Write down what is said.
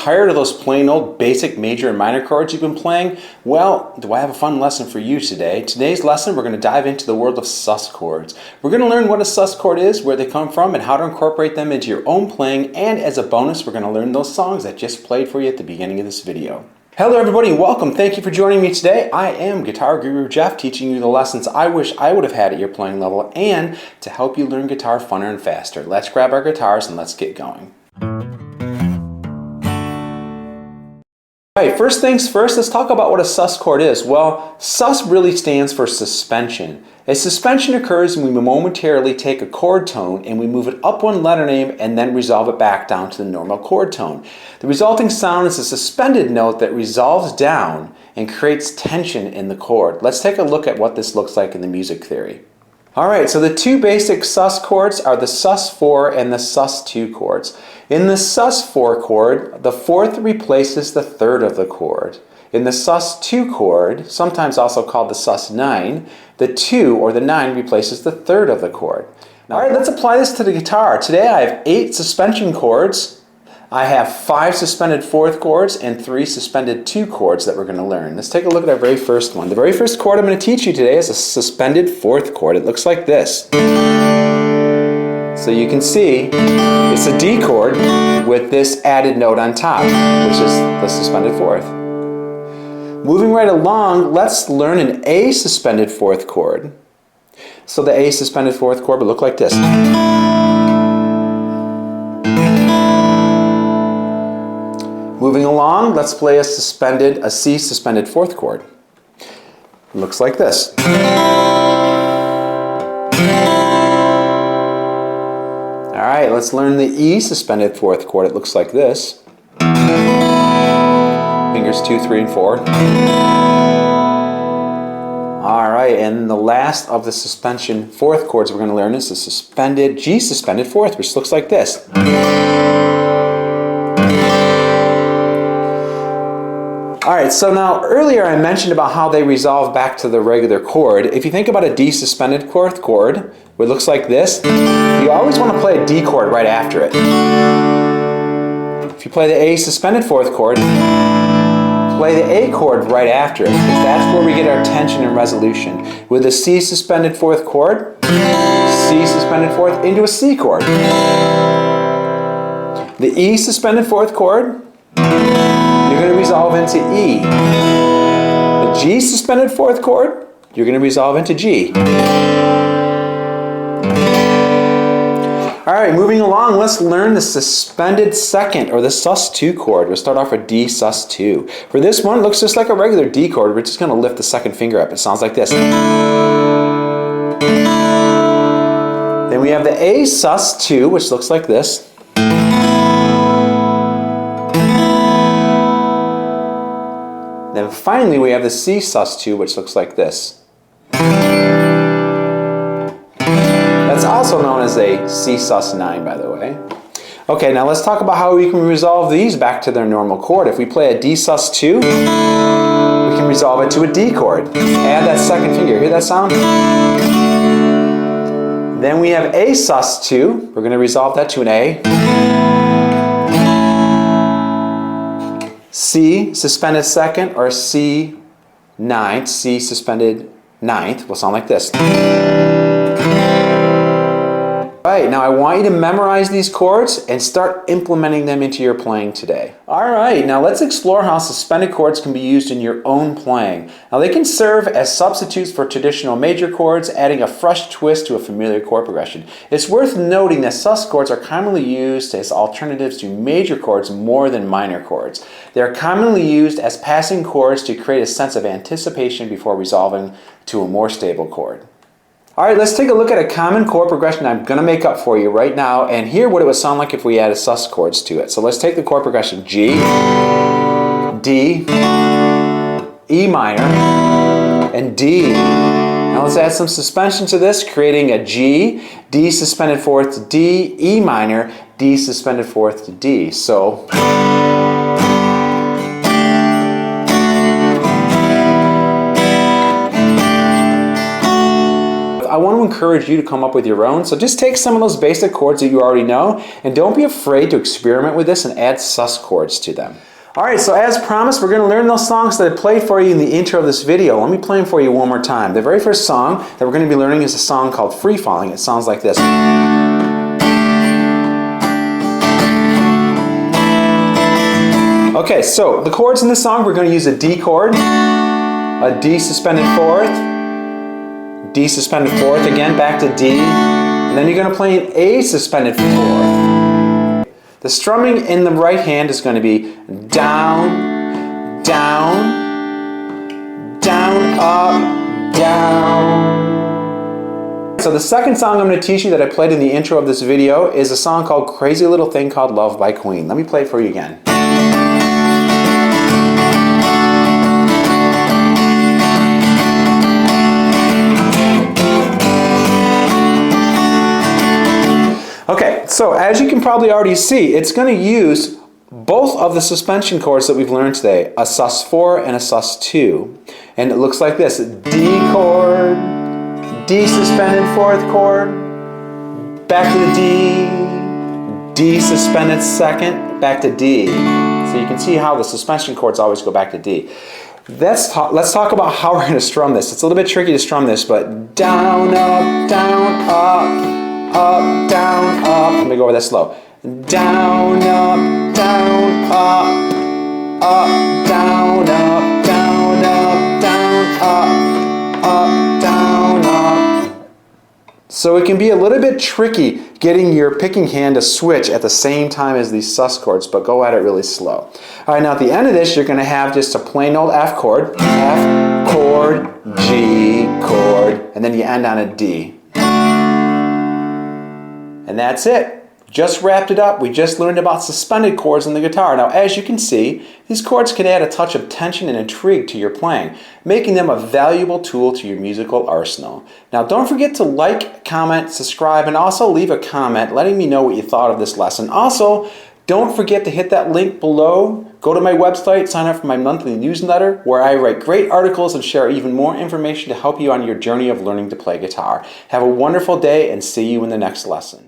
tired of those plain old basic major and minor chords you've been playing? Well, do I have a fun lesson for you today. Today's lesson, we're going to dive into the world of sus chords. We're going to learn what a sus chord is, where they come from, and how to incorporate them into your own playing, and as a bonus, we're going to learn those songs that just played for you at the beginning of this video. Hello everybody, welcome. Thank you for joining me today. I am Guitar Guru Jeff, teaching you the lessons I wish I would have had at your playing level and to help you learn guitar funner and faster. Let's grab our guitars and let's get going. Alright, first things first, let's talk about what a sus chord is. Well, sus really stands for suspension. A suspension occurs when we momentarily take a chord tone and we move it up one letter name and then resolve it back down to the normal chord tone. The resulting sound is a suspended note that resolves down and creates tension in the chord. Let's take a look at what this looks like in the music theory. Alright, so the two basic sus chords are the sus4 and the sus2 chords. In the sus4 chord, the fourth replaces the third of the chord. In the sus2 chord, sometimes also called the sus9, the 2 or the 9 replaces the third of the chord. Alright, let's apply this to the guitar. Today I have 8 suspension chords. I have 5 suspended fourth chords and 3 suspended 2 chords that we're going to learn. Let's take a look at our very first one. The very first chord I'm going to teach you today is a suspended fourth chord. It looks like this. So you can see it's a D chord with this added note on top, which is the suspended fourth. Moving right along, let's learn an A suspended fourth chord. So the A suspended fourth chord would look like this. Moving along, let's play a C suspended fourth chord. It looks like this. Alright, let's learn the E suspended fourth chord. It looks like this. Fingers 2, 3, and 4. Alright, and the last of the suspension fourth chords we're going to learn is the G suspended fourth, which looks like this. Alright, so now earlier I mentioned about how they resolve back to the regular chord. If you think about a D suspended fourth chord, it looks like this, you always want to play a D chord right after it. If you play the A suspended fourth chord, play the A chord right after it, because that's where we get our tension and resolution. With a C suspended fourth chord, C suspended fourth into a C chord. The E suspended fourth chord, you're going to resolve into E. The G suspended fourth chord, you're going to resolve into G. Alright, moving along, let's learn the suspended second, or the sus2 chord. We'll start off with D sus2. For this one, it looks just like a regular D chord. We're just going to lift the second finger up. It sounds like this. Then we have the A sus2, which looks like this. Then finally we have the C sus2, which looks like this. That's also known as a C sus9, by the way. Okay, now let's talk about how we can resolve these back to their normal chord. If we play a D sus2, we can resolve it to a D chord. Add that second finger. Hear that sound? Then we have A sus2. We're going to resolve that to an A. C suspended second, or C ninth, C suspended ninth will sound like this. Alright, now I want you to memorize these chords and start implementing them into your playing today. Alright, now let's explore how suspended chords can be used in your own playing. Now they can serve as substitutes for traditional major chords, adding a fresh twist to a familiar chord progression. It's worth noting that sus chords are commonly used as alternatives to major chords more than minor chords. They are commonly used as passing chords to create a sense of anticipation before resolving to a more stable chord. Alright, let's take a look at a common chord progression I'm going to make up for you right now and hear what it would sound like if we added sus chords to it. So let's take the chord progression G, D, E minor, and D. Now let's add some suspension to this, creating a G, D suspended fourth to D, E minor, D suspended fourth to D. So I want to encourage you to come up with your own. So just take some of those basic chords that you already know, and don't be afraid to experiment with this and add sus chords to them. Alright, so as promised, we're going to learn those songs that I played for you in the intro of this video. Let me play them for you one more time. The very first song that we're going to be learning is a song called Free Falling. It sounds like this. Okay, so the chords in this song, we're going to use a D chord, a D suspended fourth, D suspended fourth, again back to D, and then you're going to play an A suspended fourth. The strumming in the right hand is going to be down, down, down, up, down. So the second song I'm going to teach you that I played in the intro of this video is a song called Crazy Little Thing Called Love by Queen. Let me play it for you again. Okay, so as you can probably already see, it's going to use both of the suspension chords that we've learned today, a sus4 and a sus2. And it looks like this: D chord, D suspended fourth chord, back to the D, D suspended second, back to D. So you can see how the suspension chords always go back to D. Let's talk about how we're going to strum this. It's a little bit tricky to strum this, but down, up, down, up. Up, down, up. Let me go over that slow. Down, up, down, up. Up, down, up, down, up, down, up, down, up. So it can be a little bit tricky getting your picking hand to switch at the same time as these sus chords, but go at it really slow. All right, now at the end of this, you're going to have just a plain old F chord, F chord, G chord, and then you end on a D. And that's it. Just wrapped it up. We just learned about suspended chords on the guitar. Now, as you can see, these chords can add a touch of tension and intrigue to your playing, making them a valuable tool to your musical arsenal. Now, don't forget to like, comment, subscribe, and also leave a comment letting me know what you thought of this lesson. Also, don't forget to hit that link below. Go to my website, sign up for my monthly newsletter, where I write great articles and share even more information to help you on your journey of learning to play guitar. Have a wonderful day, and see you in the next lesson.